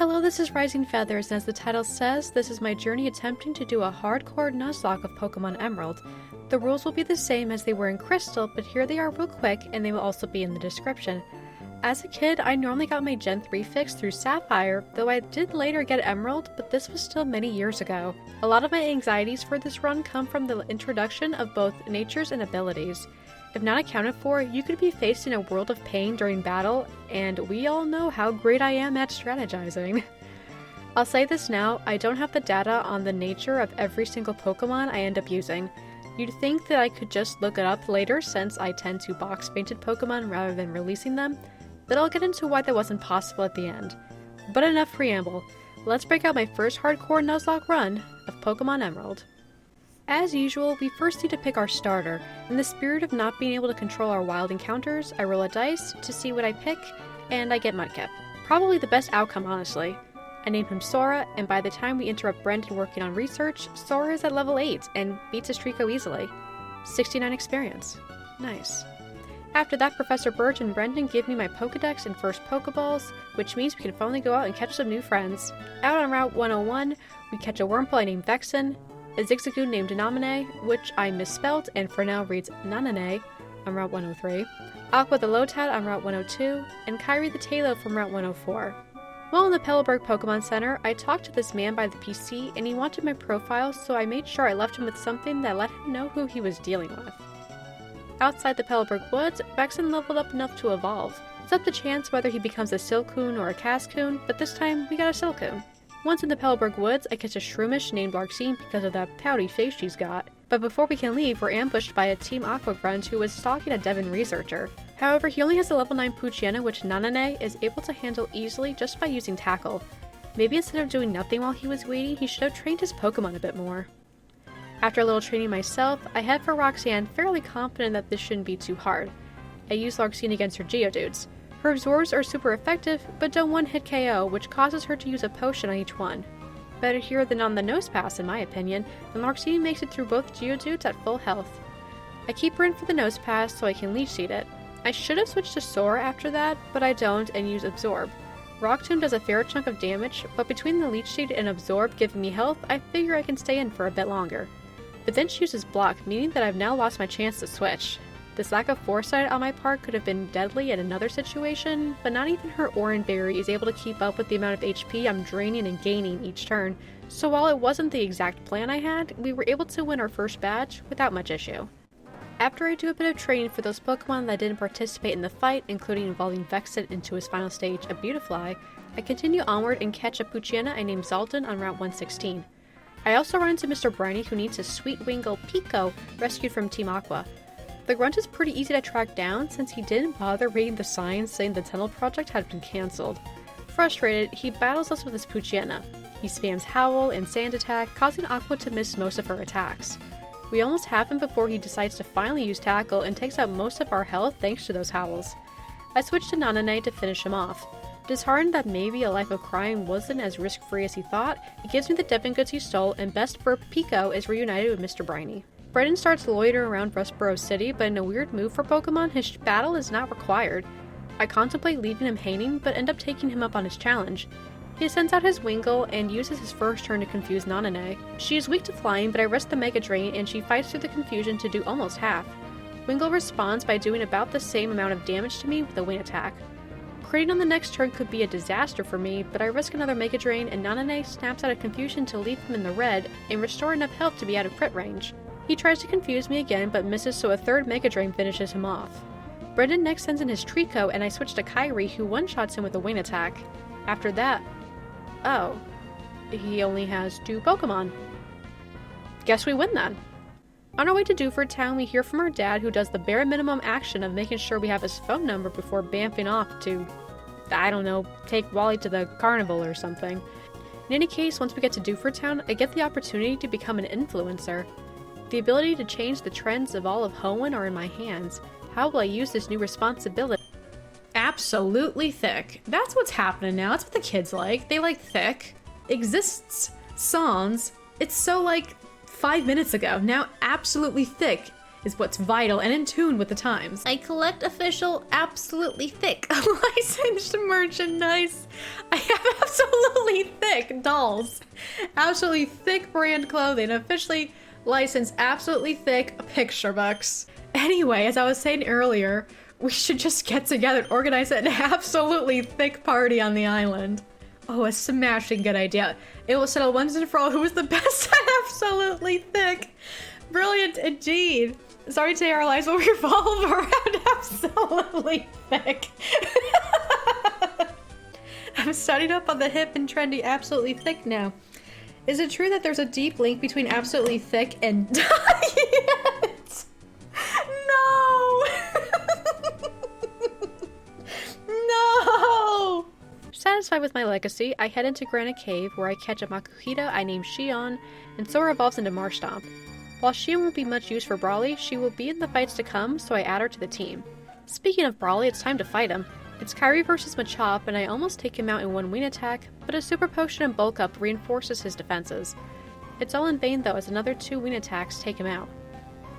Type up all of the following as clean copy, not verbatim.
Hello, this is Rising Feathers, and as the title says, this is my journey attempting to do a hardcore Nuzlocke of Pokemon Emerald. The rules will be the same as they were in Crystal, but here they are real quick, and they will also be in the description. As a kid, I normally got my Gen 3 fix through Sapphire, though I did later get Emerald, but this was still many years ago. A lot of my anxieties for this run come from the introduction of both natures and abilities. If not accounted for, you could be faced in a world of pain during battle, and we all know how great I am at strategizing. I'll say this now, I don't have the data on the nature of every single Pokemon I end up using. You'd think that I could just look it up later since I tend to box painted Pokemon rather than releasing them, but I'll get into why that wasn't possible at the end. But enough preamble, let's break out my first hardcore Nuzlocke run of Pokemon Emerald. As usual, we first need to pick our starter. In the spirit of not being able to control our wild encounters, I roll a dice to see what I pick, and I get Mudkip. Probably the best outcome, honestly. I name him Sora, and by the time we interrupt Brendan working on research, Sora is at level 8 and beats his Trico easily. 69 experience. Nice. After that, Professor Birch and Brendan give me my Pokedex and first Pokeballs, which means we can finally go out and catch some new friends. Out on Route 101, we catch a Wurmple named Vexen, a Zigzagoon named Namine, which I misspelled and for now reads Nanane on Route 103, Aqua the Lotad on Route 102, and Kyrie the Talo from Route 104. While in the Pellowburg Pokemon Center, I talked to this man by the PC and he wanted my profile, so I made sure I left him with something that let him know who he was dealing with. Outside the Pellowburg Woods, Vexen leveled up enough to evolve. It's up to chance whether he becomes a Silcoon or a Cascoon, but this time we got a Silcoon. Once in the Pellowburg Woods, I catch a Shroomish named Larxene because of that pouty face she's got. But before we can leave, we're ambushed by a Team Aqua grunt who is stalking a Devon researcher. However, he only has a level 9 Poochyena, which Nanane is able to handle easily just by using Tackle. Maybe instead of doing nothing while he was waiting, he should have trained his Pokemon a bit more. After a little training myself, I head for Roxanne, fairly confident that this shouldn't be too hard. I use Larxene against her Geodudes. Her absorbs are super effective, but don't one-hit KO, which causes her to use a potion on each one. Better here than on the nose pass in my opinion, and Larxene makes it through both Geodudes at full health. I keep her in for the nose pass so I can leech seed it. I should have switched to Sora after that, but I don't and use Absorb. Rock Tomb does a fair chunk of damage, but between the leech seed and Absorb giving me health, I figure I can stay in for a bit longer. But then she uses Block, meaning that I've now lost my chance to switch. This lack of foresight on my part could have been deadly in another situation, but not even her Oran Berry is able to keep up with the amount of HP I'm draining and gaining each turn, so while it wasn't the exact plan I had, we were able to win our first badge without much issue. After I do a bit of training for those Pokemon that didn't participate in the fight, including evolving Vexen into his final stage, a Beautifly, I continue onward and catch a Poochyena I named Zalton on Route 116. I also run into Mr. Briny who needs his sweet Wingull Pico rescued from Team Aqua. The grunt is pretty easy to track down since he didn't bother reading the signs saying the tunnel project had been cancelled. Frustrated, he battles us with his Poochyena. He spams Howl and Sand Attack, causing Aqua to miss most of her attacks. We almost have him before he decides to finally use Tackle and takes out most of our health thanks to those Howls. I switch to Nanane to finish him off. Disheartened that maybe a life of crime wasn't as risk-free as he thought, he gives me the Devon goods he stole, and Best Burp Pico is reunited with Mr. Briny. Brendan starts loitering around Rustboro City, but in a weird move for Pokemon, his battle is not required. I contemplate leaving him hanging, but end up taking him up on his challenge. He sends out his Wingull and uses his first turn to confuse Nanane. She is weak to flying, but I risk the Mega Drain and she fights through the confusion to do almost half. Wingull responds by doing about the same amount of damage to me with a Wing Attack. Critting on the next turn could be a disaster for me, but I risk another Mega Drain and Nanane snaps out of confusion to leave him in the red and restore enough health to be out of crit range. He tries to confuse me again but misses, so a third Mega Drain finishes him off. Brendan next sends in his Trico and I switch to Kyrie who one-shots him with a Wing Attack. After that, oh, he only has 2 Pokemon. Guess we win then. On our way to Dewford Town, we hear from our dad who does the bare minimum action of making sure we have his phone number before bamfing off to, I don't know, take Wally to the carnival or something. In any case, once we get to Dewford Town, I get the opportunity to become an influencer. The ability to change the trends of all of Hoenn are in my hands. How will I use this new responsibility? Absolutely thick. That's what's happening now. That's what the kids like. They like thick. Exists. Songs. It's so like 5 minutes ago. Now absolutely thick is what's vital and in tune with the times. I collect official absolutely thick licensed merchandise. I have absolutely thick dolls. Absolutely thick brand clothing. Officially licensed absolutely thick picture books. Anyway, as I was saying earlier, we should just get together and organize an absolutely thick party on the island. Oh, a smashing good idea. It will settle once and for all who is the best at absolutely thick. Brilliant indeed. Sorry today our lives will revolve around absolutely thick. I'm studying up on the hip and trendy absolutely thick now. Is it true that there's a deep link between absolutely thick and diet? No! No! Satisfied with my legacy, I head into Granite Cave where I catch a Makuhita I name Shion, and Sora evolves into Marshtomp. While Shion won't be much use for Brawly, she will be in the fights to come, so I add her to the team. Speaking of Brawly, it's time to fight him. It's Kyrie versus Machop, and I almost take him out in one wing attack, but a super potion and bulk up reinforces his defenses. It's all in vain though, as another 2 wing attacks take him out.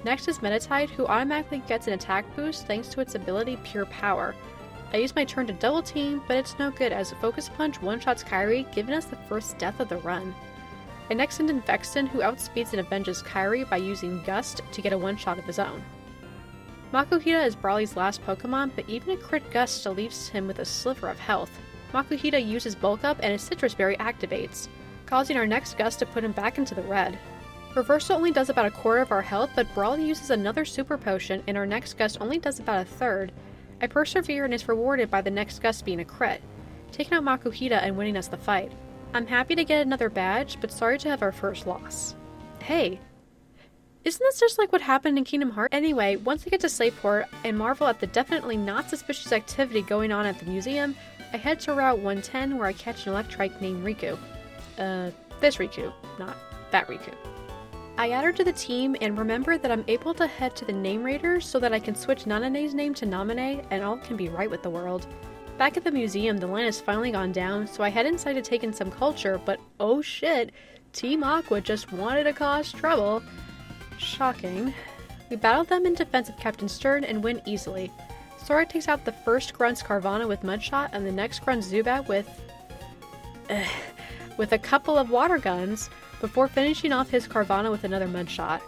Next is Meditite, who automatically gets an attack boost thanks to its ability Pure Power. I use my turn to double team, but it's no good as Focus Punch one-shots Kyrie, giving us the first death of the run. I next send in Vexen, who outspeeds and avenges Kyrie by using Gust to get a one-shot of his own. Makuhita is Brawly's last Pokemon, but even a crit Gust still leaves him with a sliver of health. Makuhita uses Bulk Up and his Citrus Berry activates, causing our next Gust to put him back into the red. Reversal only does about a quarter of our health, but Brawly uses another Super Potion and our next Gust only does about a third. I persevere and is rewarded by the next Gust being a crit, taking out Makuhita and winning us the fight. I'm happy to get another badge, but sorry to have our first loss. Hey, isn't this just like what happened in Kingdom Hearts? Anyway, once I get to Slateport and marvel at the definitely not suspicious activity going on at the museum, I head to Route 110 where I catch an Electrike named Riku. This Riku, not that Riku. I add her to the team and remember that I'm able to head to the Name Raiders so that I can switch Nanane's name to Namine and all can be right with the world. Back at the museum, the line has finally gone down, so I head inside to take in some culture, but oh shit, Team Aqua just wanted to cause trouble. Shocking. We battle them in defense of Captain Stern and win easily. Sora takes out the first Grunt's Carvana with Mudshot and the next Grunt's Zubat with a couple of water guns, before finishing off his Carvana with another Mudshot.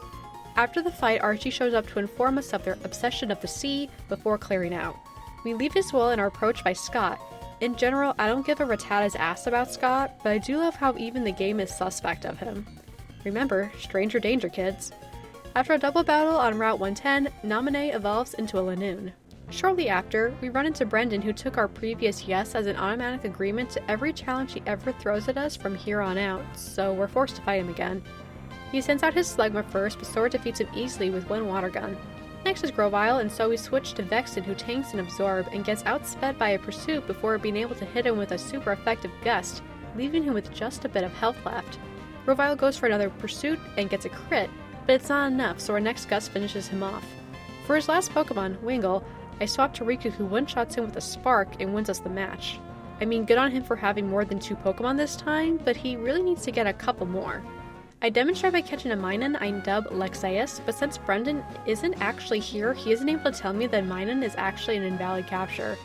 After the fight, Archie shows up to inform us of their obsession of the sea before clearing out. We leave his well and are approached by Scott. In general, I don't give a ratata's ass about Scott, but I do love how even the game is suspect of him. Remember, stranger danger, kids. After a double battle on Route 110, Namine evolves into a Lanoon. Shortly after, we run into Brendan, who took our previous yes as an automatic agreement to every challenge he ever throws at us from here on out, so we're forced to fight him again. He sends out his Slugma first, but Sora defeats him easily with one water gun. Next is Grovyle, and so we switch to Vexen, who tanks and Absorb and gets outsped by a Pursuit before being able to hit him with a super effective Gust, leaving him with just a bit of health left. Grovyle goes for another Pursuit and gets a crit, but it's not enough, so our next Gust finishes him off. For his last Pokemon, Wingull, I swap to Riku, who one-shots him with a Spark and wins us the match. I mean, good on him for having more than 2 Pokemon this time, but he really needs to get a couple more. I demonstrate by catching a Minun I dub Lexaeus, but since Brendan isn't actually here, he isn't able to tell me that Minun is actually an invalid capture.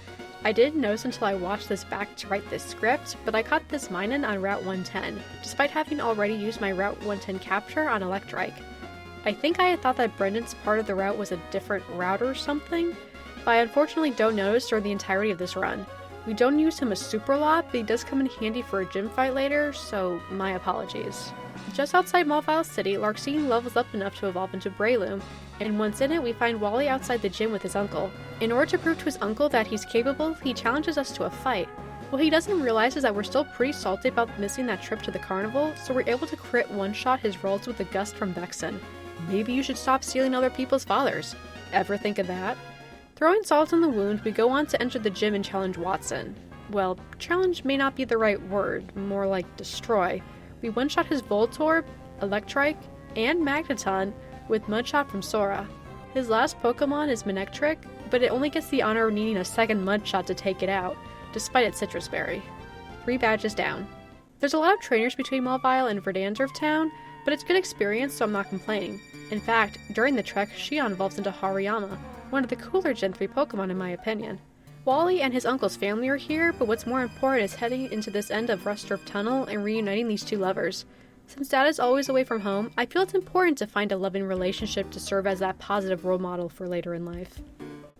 I didn't notice until I watched this back to write this script, but I caught this Minun on Route 110, despite having already used my Route 110 capture on Electrike. I think I had thought that Brendan's part of the route was a different route or something, but I unfortunately don't notice during the entirety of this run. We don't use him a super lot, but he does come in handy for a gym fight later, so my apologies. Just outside Malvile City, Larxene levels up enough to evolve into Breloom, and once in it, we find Wally outside the gym with his uncle. In order to prove to his uncle that he's capable, he challenges us to a fight. What he doesn't realize is that we're still pretty salty about missing that trip to the carnival, so we're able to crit one-shot his rolls with a Gust from Vexen. Maybe you should stop stealing other people's fathers. Ever think of that? Throwing salt in the wound, we go on to enter the gym and challenge Watson. Well, challenge may not be the right word, more like destroy. We one-shot his Voltorb, Electrike, and Magneton with Mudshot from Sora. His last Pokemon is Manectric, but it only gets the honor of needing a second Mudshot to take it out, despite its Citrus Berry. 3 badges down. There's a lot of trainers between Malvile and Verdansk Town, but it's good experience, so I'm not complaining. In fact, during the trek, Shion evolves into Hariyama, one of the cooler Gen 3 Pokemon in my opinion. Brawly and his uncle's family are here, but what's more important is heading into this end of Rusturf Tunnel and reuniting these two lovers. Since Dad is always away from home, I feel it's important to find a loving relationship to serve as that positive role model for later in life.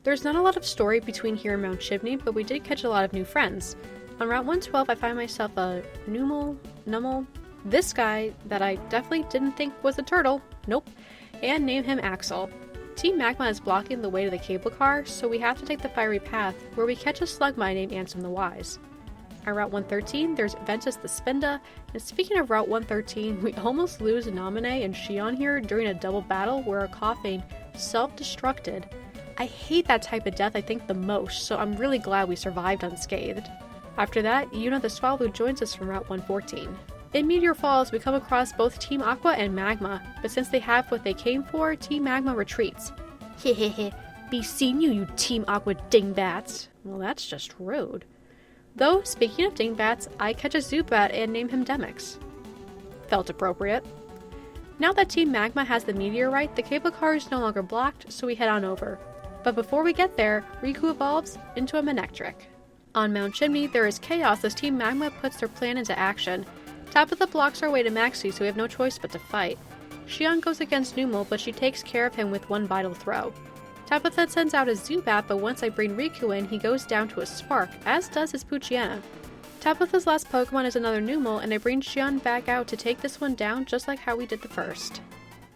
There's not a lot of story between here and Mount Chimney, but we did catch a lot of new friends. On Route 112, I find myself a Nummel, this guy that I definitely didn't think was a turtle, nope, and name him Axel. Team Magma is blocking the way to the cable car, so we have to take the fiery path, where we catch a slugma named Ansem the Wise. On Route 113, there's Ventus the Spinda, and speaking of Route 113, we almost lose Naminé and Xion here during a double battle where our coughing self-destructed. I hate that type of death I think the most, so I'm really glad we survived unscathed. After that, Yuna the Swallow joins us from Route 114. In Meteor Falls, we come across both Team Aqua and Magma, but since they have what they came for, Team Magma retreats. Hehehe, be seeing you Team Aqua dingbats. Well, that's just rude. Though, speaking of dingbats, I catch a Zubat and name him Demix. Felt appropriate. Now that Team Magma has the meteorite, the cable car is no longer blocked, so we head on over. But before we get there, Riku evolves into a Manectric. On Mount Chimney, there is chaos as Team Magma puts their plan into action. Tabitha blocks our way to Maxie, so we have no choice but to fight. Xion goes against Numel, but she takes care of him with one vital throw. Tabitha sends out a Zubat, but once I bring Riku in, he goes down to a Spark, as does his Poochyena. Tabitha's last Pokemon is another Numel, and I bring Xion back out to take this one down just like how we did the first.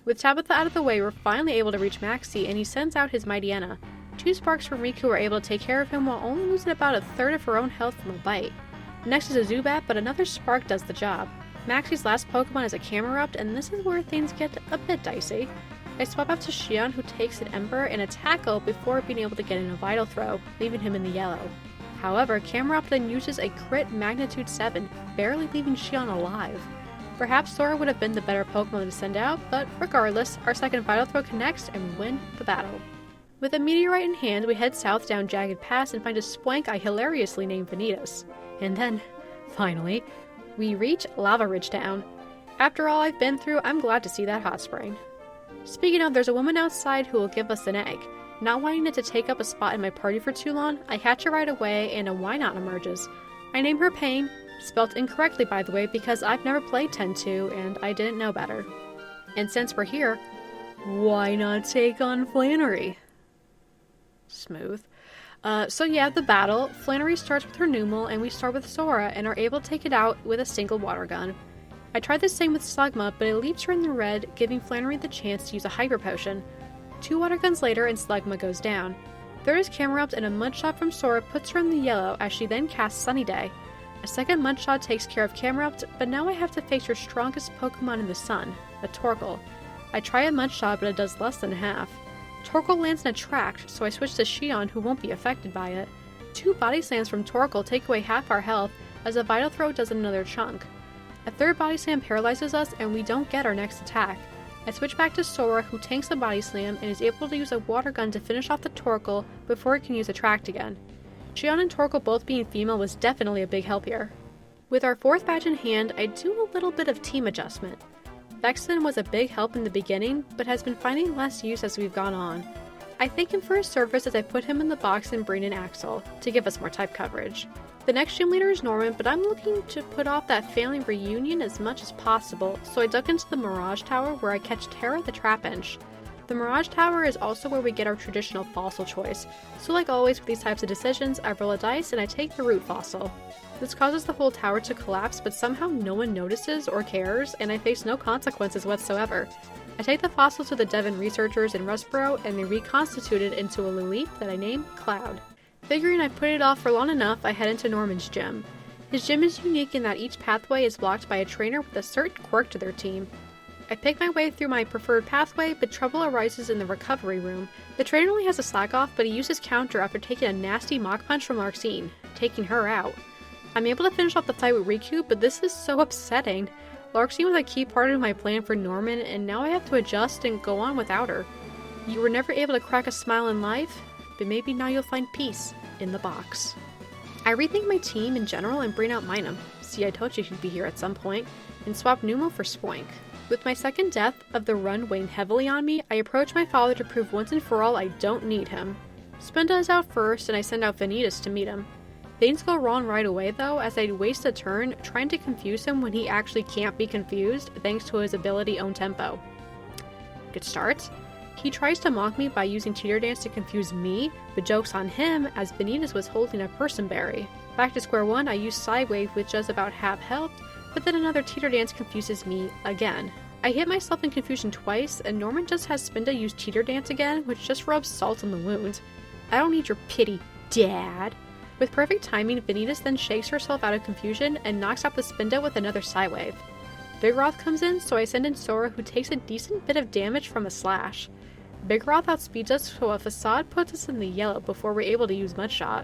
With Tabitha out of the way, we're finally able to reach Maxie, and he sends out his Mightyena. 2 Sparks from Riku are able to take care of him while only losing about a third of her own health from a bite. Next is a Zubat, but another Spark does the job. Maxie's last Pokemon is a Camerupt, and this is where things get a bit dicey. I swap out to Xion, who takes an Ember and a Tackle before being able to get in a Vital Throw, leaving him in the yellow. However, Camerupt then uses a crit magnitude 7, barely leaving Xion alive. Perhaps Sora would have been the better Pokemon to send out, but regardless, our second Vital Throw connects and we win the battle. With a meteorite in hand, we head south down Jagged Pass and find a Swank I hilariously named Vanitas. And then, finally, we reach Lava Ridge Town. After all I've been through, I'm glad to see that hot spring. Speaking of, there's a woman outside who will give us an egg. Not wanting it to take up a spot in my party for too long, I hatch it right away and a Why Not emerges. I name her Pain, spelt incorrectly by the way because I've never played 10-2 and I didn't know better. And since we're here, why not take on Flannery? Smooth. So yeah, the battle. Flannery starts with her Numel, and we start with Sora, and are able to take it out with a single water gun. I tried the same with Slugma, but it leaves her in the red, giving Flannery the chance to use a Hyper Potion. 2 water guns later, and Slugma goes down. Third is Camerupt, and a Mudshot from Sora puts her in the yellow as she then casts Sunny Day. A second Mudshot takes care of Camerupt, but now I have to face her strongest Pokemon in the sun, a Torkoal. I try a Mudshot, but it does less than half. Torkoal lands in Attract, so I switch to Xion, who won't be affected by it. 2 Body Slams from Torkoal take away half our health, as a Vital Throw does another chunk. A third Body Slam paralyzes us, and we don't get our next attack. I switch back to Sora, who tanks the Body Slam and is able to use a Water Gun to finish off the Torkoal before it can use Attract again. Xion and Torkoal both being female was definitely a big help here. With our 4th badge in hand, I do a little bit of team adjustment. Vexen was a big help in the beginning, but has been finding less use as we've gone on. I thank him for his service as I put him in the box and bring in Axel, to give us more type coverage. The next gym leader is Norman, but I'm looking to put off that family reunion as much as possible, so I duck into the Mirage Tower where I catch Terra the Trapinch. The Mirage Tower is also where we get our traditional fossil choice, so like always with these types of decisions, I roll a dice and I take the root fossil. This causes the whole tower to collapse, but somehow no one notices or cares, and I face no consequences whatsoever. I take the fossil to the Devon researchers in Rustboro, and they reconstitute it into a Lilith that I name Cloud. Figuring I put it off for long enough, I head into Norman's gym. His gym is unique in that each pathway is blocked by a trainer with a certain quirk to their team. I pick my way through my preferred pathway, but trouble arises in the recovery room. The trainer only has a slack off, but he uses counter after taking a nasty Mach Punch from Larxene, taking her out. I'm able to finish off the fight with Riku, but this is so upsetting. Larxene was a key part of my plan for Norman, and now I have to adjust and go on without her. You were never able to crack a smile in life, but maybe now you'll find peace in the box. I rethink my team in general and bring out Minum. See, I told you he'd be here at some point, and swap Numel for Spoink. With my second death of the run weighing heavily on me, I approach my father to prove once and for all I don't need him. Spinda is out first, and I send out Vanitas to meet him. Things go wrong right away though, as I waste a turn trying to confuse him when he actually can't be confused thanks to his ability Own Tempo. Good start. He tries to mock me by using Teeter Dance to confuse me, but joke's on him as Vanitas was holding a Person Berry. Back to square one, I use Sidewave with just about half health, but then another Teeter Dance confuses me again. I hit myself in confusion twice, and Norman just has Spinda use Teeter Dance again, which just rubs salt on the wound. I don't need your pity, Dad. With perfect timing, Vanitas then shakes herself out of confusion and knocks out the Spinda with another Sidewave. Big Roth comes in, so I send in Sora, who takes a decent bit of damage from a slash. Big Roth outspeeds us, so a Facade puts us in the yellow before we're able to use Mudshot.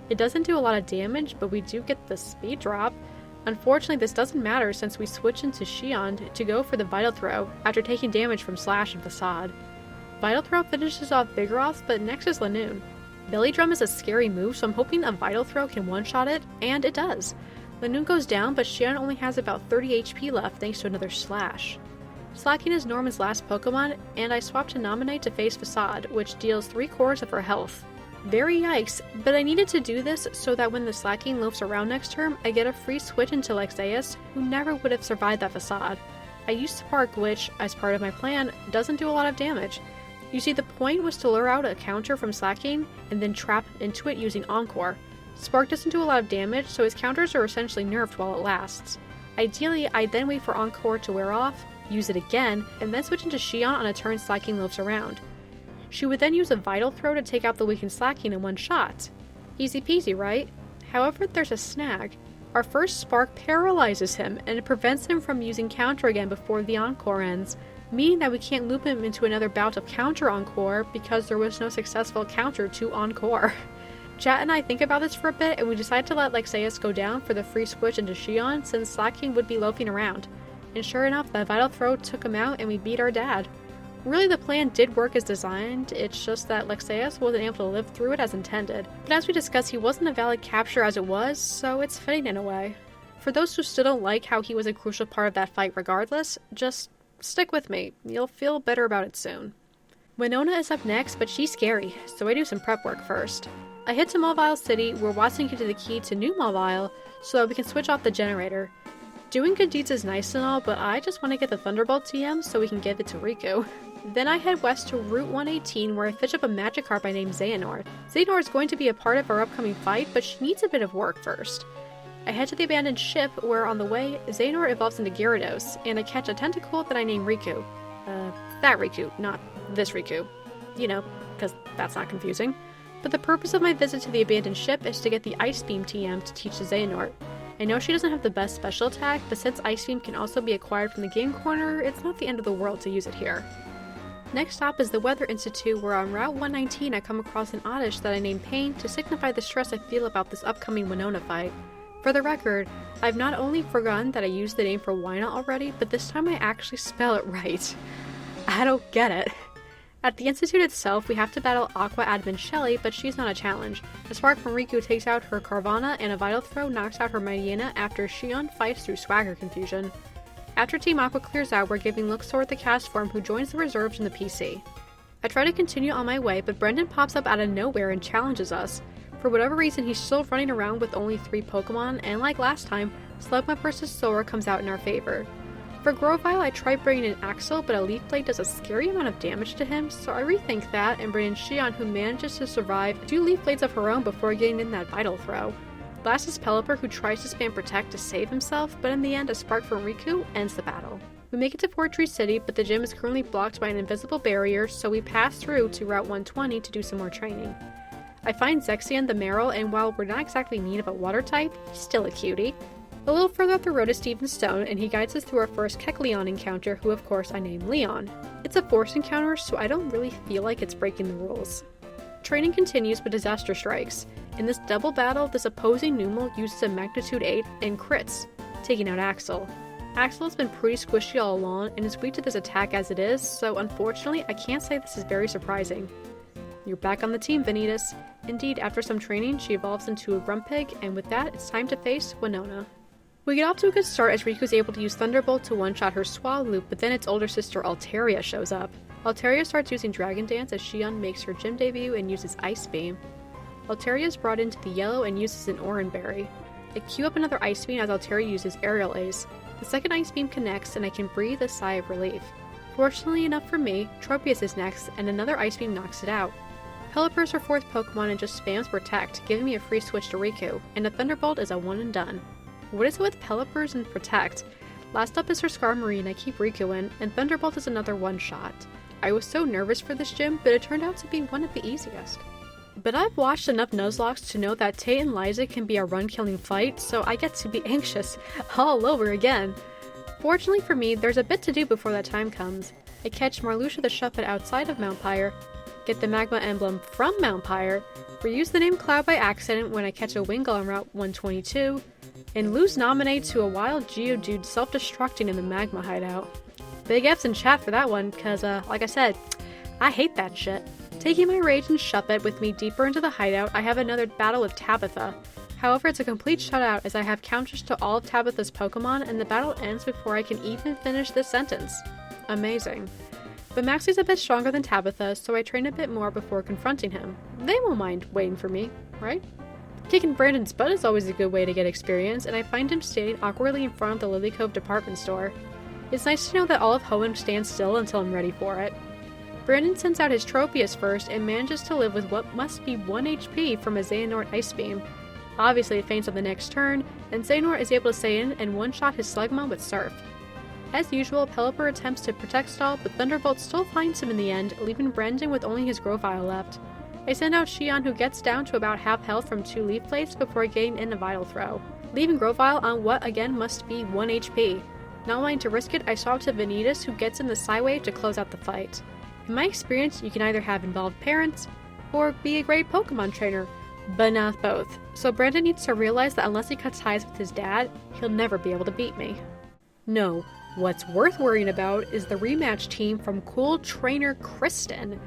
It doesn't do a lot of damage, but we do get the speed drop. Unfortunately, this doesn't matter since we switch into Xion to go for the Vital Throw after taking damage from Slash and Facade. Vital Throw finishes off Big Roth, but next is Lanoon. Belly Drum is a scary move, so I'm hoping a Vital Throw can one-shot it, and it does. Lanoon goes down, but Xion only has about 30 HP left thanks to another Slash. Slacking is Norman's last Pokemon, and I swap to Nominate to face Facade, which deals 3/4 of her health. Very yikes, but I needed to do this so that when the Slacking loafs around next term, I get a free switch into Lexaeus, who never would have survived that Facade. I used Spark, which, as part of my plan, doesn't do a lot of damage. You see, the point was to lure out a counter from Slacking, and then trap him into it using Encore. Spark doesn't do a lot of damage, so his counters are essentially nerfed while it lasts. Ideally, I then wait for Encore to wear off, use it again, and then switch into Xion on a turn Slacking loafs around. She would then use a Vital Throw to take out the weakened Slacking in one shot. Easy peasy, right? However, there's a snag. Our first Spark paralyzes him, and it prevents him from using Counter again before the Encore ends, meaning that we can't loop him into another bout of Counter Encore because there was no successful counter to Encore. Chat and I think about this for a bit, and we decide to let Lexaeus go down for the free switch into Xion since Slacking would be loafing around. And sure enough, that Vital Throw took him out and we beat our dad. Really, the plan did work as designed, it's just that Lexaeus wasn't able to live through it as intended. But as we discussed, he wasn't a valid capture as it was, so it's fitting in a way. For those who still don't like how he was a crucial part of that fight regardless, just stick with me, you'll feel better about it soon. Winona is up next, but she's scary, so I do some prep work first. I head to Mauville City, where Watson gets the key to New Mauville, so that we can switch off the generator. Doing good deeds is nice and all, but I just want to get the Thunderbolt TM so we can give it to Riku. Then I head west to Route 118 where I fish up a Magikarp I named Xehanort. Xehanort is going to be a part of our upcoming fight, but she needs a bit of work first. I head to the abandoned ship where on the way, Xehanort evolves into Gyarados, and I catch a tentacle that I name Riku. That Riku, not this Riku. You know, because that's not confusing. But the purpose of my visit to the abandoned ship is to get the Ice Beam TM to teach Xehanort. I know she doesn't have the best special attack, but since Ice Beam can also be acquired from the game corner, it's not the end of the world to use it here. Next stop is the Weather Institute, where on Route 119 I come across an Oddish that I named Pain to signify the stress I feel about this upcoming Winona fight. For the record, I've not only forgotten that I used the name for Winona already, but this time I actually spell it right. I don't get it. At the Institute itself, we have to battle Aqua Admin Shelly, but she's not a challenge. A Spark from Riku takes out her Carvana, and a Vital Throw knocks out her Mireena after Xion fights through Swagger confusion. After Team Aqua clears out, we're giving Luxor the cast form, who joins the reserves in the PC. I try to continue on my way, but Brendan pops up out of nowhere and challenges us. For whatever reason, he's still running around with only 3 Pokemon, and like last time, Slugma vs Sora comes out in our favor. For Grovyle, I tried bringing in Axel, but a Leaf Blade does a scary amount of damage to him, so I rethink that and bring in Xion, who manages to survive 2 Leaf Blades of her own before getting in that Vital Throw. Last is Pelipper, who tries to spam Protect to save himself, but in the end, a Spark from Riku ends the battle. We make it to Fort Tree City, but the gym is currently blocked by an invisible barrier, so we pass through to Route 120 to do some more training. I find Zexion the Marill, and while we're not exactly in need of a water type, he's still a cutie. A little further up the road is Steven Stone, and he guides us through our first Kecleon encounter, who of course I name Leon. It's a force encounter, so I don't really feel like it's breaking the rules. Training continues, but disaster strikes. In this double battle, this opposing Numel uses a Magnitude 8 and crits, taking out Axel. Axel has been pretty squishy all along, and is weak to this attack as it is, so unfortunately I can't say this is very surprising. You're back on the team, Vanitas. Indeed, after some training, she evolves into a Grumpig, and with that, it's time to face Winona. We get off to a good start as Riku's able to use Thunderbolt to one-shot her Swallow, but then its older sister Altaria shows up. Altaria starts using Dragon Dance as Xion makes her gym debut and uses Ice Beam. Altaria is brought into the yellow and uses an Oran Berry. I queue up another Ice Beam as Altaria uses Aerial Ace. The second Ice Beam connects and I can breathe a sigh of relief. Fortunately enough for me, Tropius is next and another Ice Beam knocks it out. Pelipper's her fourth Pokemon and just spams Protect, giving me a free switch to Riku, and a Thunderbolt is a one and done. What is it with Pelipper's and Protect? Last up is her Skarmory and I keep Riku in, and Thunderbolt is another one shot. I was so nervous for this gym, but it turned out to be one of the easiest. But I've watched enough Nuzlocks to know that Tate and Liza can be a run-killing fight, so I get to be anxious all over again. Fortunately for me, there's a bit to do before that time comes. I catch Marluxia the Shuppet outside of Mount Pyre, get the Magma Emblem from Mount Pyre, reuse the name Cloud by accident when I catch a Wingull on Route 122, and lose Nominate to a wild Geodude self-destructing in the Magma hideout. Big F's in chat for that one, cause like I said, I hate that shit. Taking my Rage and Shuppet with me deeper into the hideout, I have another battle with Tabitha. However, it's a complete shutout as I have counters to all of Tabitha's Pokemon and the battle ends before I can even finish this sentence. Amazing. But Maxie's a bit stronger than Tabitha, so I train a bit more before confronting him. They won't mind waiting for me, right? Kicking Brandon's butt is always a good way to get experience, and I find him standing awkwardly in front of the Lily Cove department store. It's nice to know that all of Hoenn stands still until I'm ready for it. Brandon sends out his Tropius first and manages to live with what must be 1 HP from a Xehanort Ice Beam. Obviously it faints on the next turn, and Xehanort is able to stay in and one-shot his Slugma with Surf. As usual, Pelipper attempts to protect stall, but Thunderbolt still finds him in the end, leaving Brandon with only his Grovyle left. I send out Xion, who gets down to about half health from 2 Leaf Plates before getting in a Vital Throw, leaving Grovyle on what again must be 1 HP. Not wanting to risk it, I swap to Vanitas, who gets in the Psywave to close out the fight. In my experience, you can either have involved parents, or be a great Pokemon trainer, but not both. So Brandon needs to realize that unless he cuts ties with his dad, he'll never be able to beat me. No, what's worth worrying about is the rematch team from cool trainer Kristen.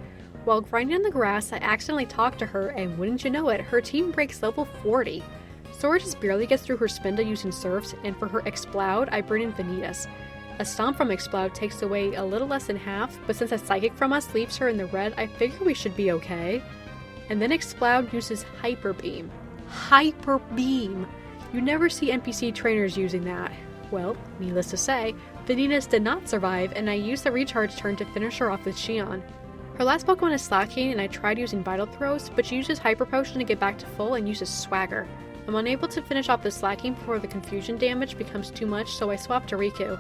While grinding on the grass, I accidentally talk to her, and wouldn't you know it, her team breaks level 40. Sora just barely gets through her Spinda using Surfs, and for her Exploud, I bring in Vanitas. A Stomp from Exploud takes away a little less than half, but since a Psychic from us leaves her in the red, I figure we should be okay. And then Exploud uses Hyper Beam. Hyper Beam! You never see NPC trainers using that. Well, needless to say, Vanitas did not survive, and I used the recharge turn to finish her off with Xion. Her last Pokemon is Slaking, and I tried using Vital Throws, but she uses Hyper Potion to get back to full and uses Swagger. I'm unable to finish off the Slaking before the confusion damage becomes too much, so I swap to Riku.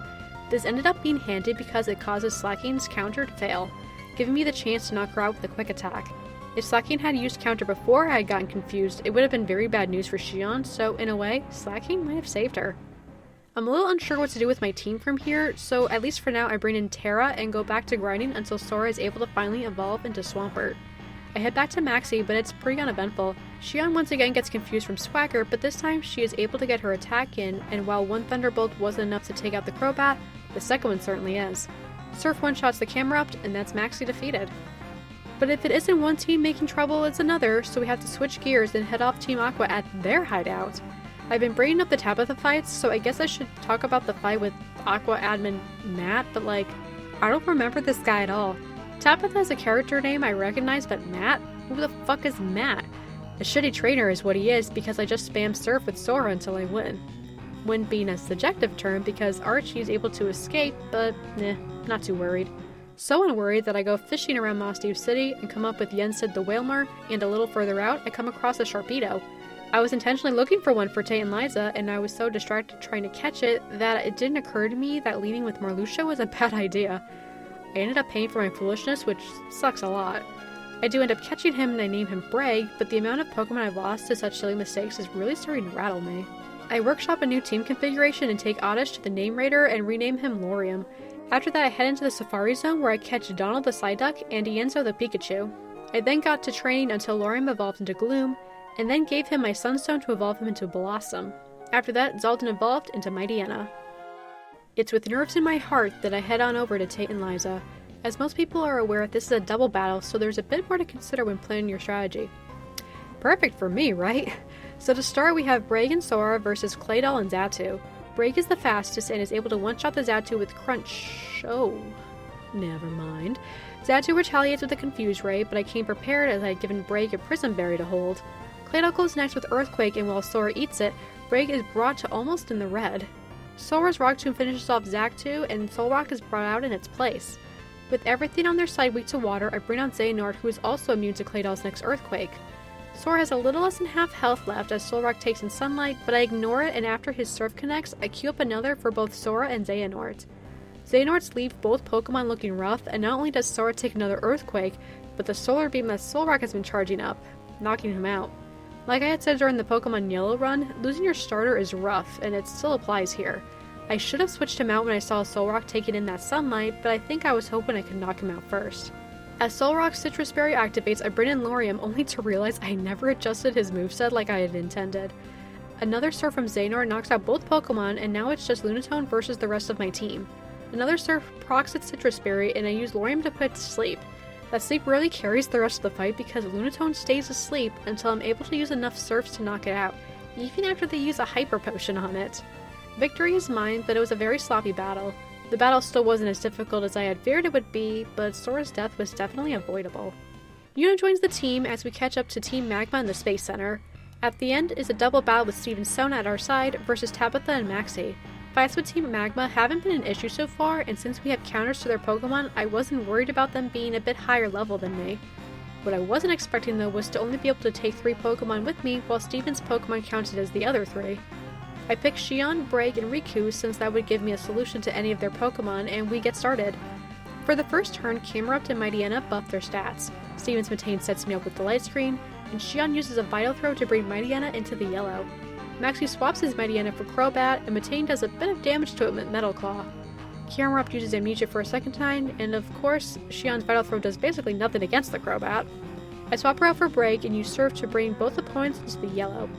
This ended up being handy because it causes Slaking's counter to fail, giving me the chance to knock her out with a quick attack. If Slaking had used counter before I had gotten confused, it would have been very bad news for Xion, so in a way, Slaking might have saved her. I'm a little unsure what to do with my team from here, so at least for now I bring in Terra and go back to grinding until Sora is able to finally evolve into Swampert. I head back to Maxie, but it's pretty uneventful. Xion once again gets confused from Swagger, but this time she is able to get her attack in, and while one Thunderbolt wasn't enough to take out the Crobat, the second one certainly is. Surf one-shots the Camerupt, and that's Maxie defeated. But if it isn't one team making trouble, it's another, so we have to switch gears and head off Team Aqua at their hideout. I've been bringing up the Tabitha fights, so I guess I should talk about the fight with Aqua admin Matt, but like, I don't remember this guy at all. Tabitha is a character name I recognize, but Matt? Who the fuck is Matt? A shitty trainer is what he is because I just spam Surf with Sora until I win. Win being a subjective term because Archie is able to escape, but not too worried. So unworried that I go fishing around Mossdeep City and come up with Yensid the Whalmer, and a little further out I come across a Sharpedo. I was intentionally looking for one for Tate and Liza, and I was so distracted trying to catch it that it didn't occur to me that leading with Marluxia was a bad idea. I ended up paying for my foolishness, which sucks a lot. I do end up catching him and I name him Brag, but the amount of Pokemon I've lost to such silly mistakes is really starting to rattle me. I workshop a new team configuration and take Oddish to the Name Raider and rename him Lorium. After that I head into the Safari Zone where I catch Donald the Psyduck and Ienzo the Pikachu. I then got to training until Lorium evolved into Gloom, and then gave him my Sunstone to evolve him into Blossom. After that, Zaldin evolved into Mightyena. It's with nerves in my heart that I head on over to Tate and Liza. As most people are aware, this is a double battle, so there's a bit more to consider when planning your strategy. Perfect for me, right? So to start, we have Brag and Sora versus Claydol and Xatu. Brag is the fastest and is able to one-shot the Xatu with Crunch. Oh. Never mind. Xatu retaliates with a Confuse Ray, but I came prepared as I had given Braig a Prism Berry to hold. Claydol goes next with Earthquake, and while Sora eats it, Braig is brought to almost in the red. Sora's Rock Tomb finishes off Xatu, and Solrock is brought out in its place. With everything on their side weak to water, I bring out Xehanort, who is also immune to Claydol's next Earthquake. Sora has a little less than half health left as Solrock takes in Sunlight, but I ignore it, and after his Surf connects, I queue up another for both Sora and Xehanort. Xehanorts leave both Pokemon looking rough, and not only does Sora take another Earthquake, but the Solar Beam that Solrock has been charging up, knocking him out. Like I had said during the Pokemon Yellow run, losing your starter is rough, and it still applies here. I should have switched him out when I saw Solrock taking in that Sunlight, but I think I was hoping I could knock him out first. As Solrock's Citrus Berry activates, I bring in Laurium only to realize I never adjusted his moveset like I had intended. Another Surf from Xehanort knocks out both Pokemon, and now it's just Lunatone versus the rest of my team. Another Surf procs its Citrus Berry, and I use Laurium to put it to sleep. That sleep rarely carries the rest of the fight because Lunatone stays asleep until I'm able to use enough Surfs to knock it out, even after they use a Hyper Potion on it. Victory is mine, but it was a very sloppy battle. The battle still wasn't as difficult as I had feared it would be, but Sora's death was definitely avoidable. Yuna joins the team as we catch up to Team Magma in the Space Center. At the end is a double battle with Steve and Sona at our side versus Tabitha and Maxie. Fights with Team Magma haven't been an issue so far, and since we have counters to their Pokemon, I wasn't worried about them being a bit higher level than me. What I wasn't expecting though was to only be able to take 3 Pokemon with me while Steven's Pokemon counted as the other 3. I picked Xion, Braig, and Riku since that would give me a solution to any of their Pokemon, and we get started. For the first turn, Camerupt and Mightyena buff their stats. Steven's Metane sets me up with the Light Screen, and Xion uses a Vital Throw to bring Mightyena into the yellow. Maxie swaps his Mightyena for Crobat, and Metane does a bit of damage to it with Metal Claw. Camerupt uses Amnesia for a second time, and of course, Xion's Vital Throw does basically nothing against the Crobat. I swap her out for Braig and use Surf to bring both opponents into the yellow.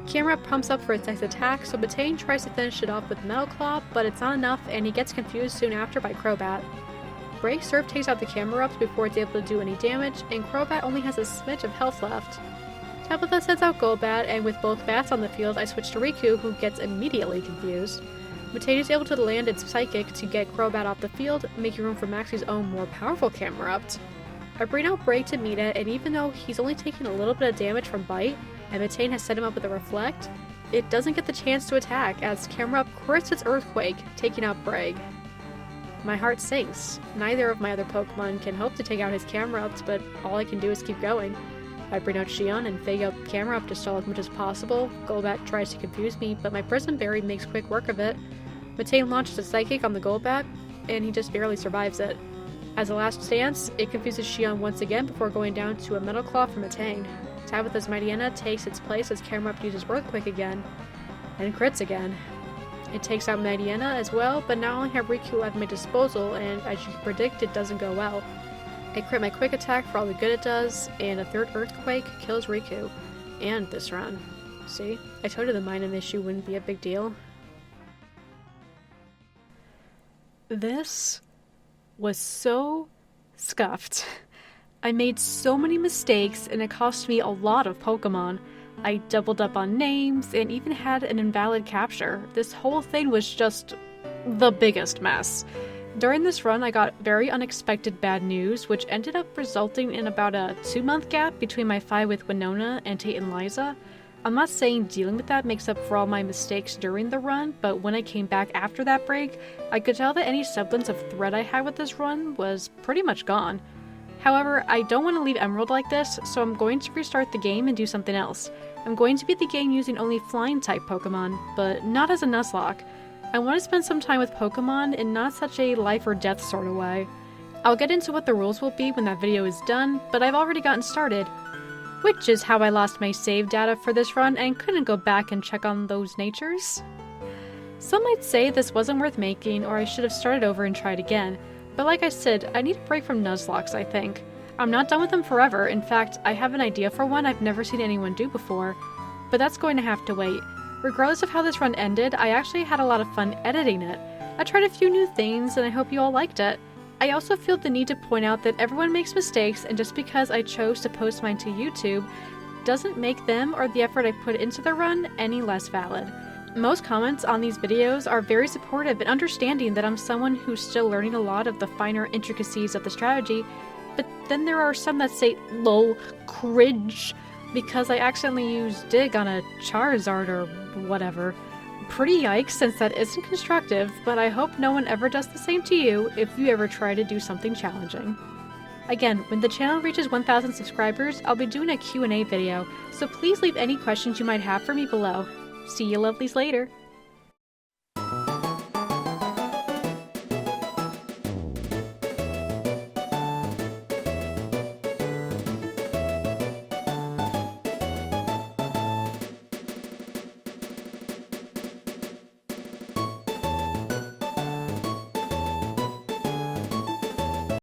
Camerupt pumps up for its next attack, so Metane tries to finish it off with Metal Claw, but it's not enough, and he gets confused soon after by Crobat. Braig Surf takes out the Camerupt before it's able to do any damage, and Crobat only has a smidge of health left. Tabitha sends out Golbat, and with both bats on the field, I switch to Riku, who gets immediately confused. Metane is able to land its Psychic to get Crobat off the field, making room for Maxie's own more powerful Camerupt. I bring out Braig to meet it, and even though he's only taking a little bit of damage from Bite, and Metane has set him up with a Reflect, it doesn't get the chance to attack as Camerupt crits its Earthquake, taking out Braig. My heart sinks. Neither of my other Pokemon can hope to take out his Camerupt, but all I can do is keep going. I bring out Xion and fake out Camerupt to stall as much as possible. Golbat tries to confuse me, but my Prism Berry makes quick work of it. Metane launches a Psychic on the Golbat, and he just barely survives it. As a last stance, it confuses Xion once again before going down to a Metal Claw from Metane. Tabitha's Mightyena takes its place as Camerupt uses Earthquake again, and crits again. It takes out Mightyena as well, but now I only have Riku at my disposal, and as you can predict, it doesn't go well. I crit my Quick Attack for all the good it does, and a third Earthquake kills Riku. And this run. See? I told you the Minun issue wouldn't be a big deal. This was so scuffed. I made so many mistakes, and it cost me a lot of Pokemon. I doubled up on names, and even had an invalid capture. This whole thing was just the biggest mess. During this run, I got very unexpected bad news, which ended up resulting in about a 2-month gap between my fight with Winona and Tate and Liza. I'm not saying dealing with that makes up for all my mistakes during the run, but when I came back after that break, I could tell that any semblance of thread I had with this run was pretty much gone. However, I don't want to leave Emerald like this, so I'm going to restart the game and do something else. I'm going to beat the game using only Flying-type Pokemon, but not as a Nuzlocke. I want to spend some time with Pokemon in not such a life or death sort of way. I'll get into what the rules will be when that video is done, but I've already gotten started. Which is how I lost my save data for this run and couldn't go back and check on those natures. Some might say this wasn't worth making, or I should have started over and tried again. But like I said, I need a break from Nuzlocks, I think. I'm not done with them forever. In fact, I have an idea for one I've never seen anyone do before. But that's going to have to wait. Regardless of how this run ended, I actually had a lot of fun editing it. I tried a few new things, and I hope you all liked it. I also feel the need to point out that everyone makes mistakes, and just because I chose to post mine to YouTube doesn't make them or the effort I put into the run any less valid. Most comments on these videos are very supportive and understanding that I'm someone who's still learning a lot of the finer intricacies of the strategy, but then there are some that say, lol, cringe, because I accidentally used dig on a Charizard or whatever. Pretty yikes, since that isn't constructive, but I hope no one ever does the same to you if you ever try to do something challenging. Again, when the channel reaches 1,000 subscribers, I'll be doing a Q&A video, so please leave any questions you might have for me below. See you lovelies later!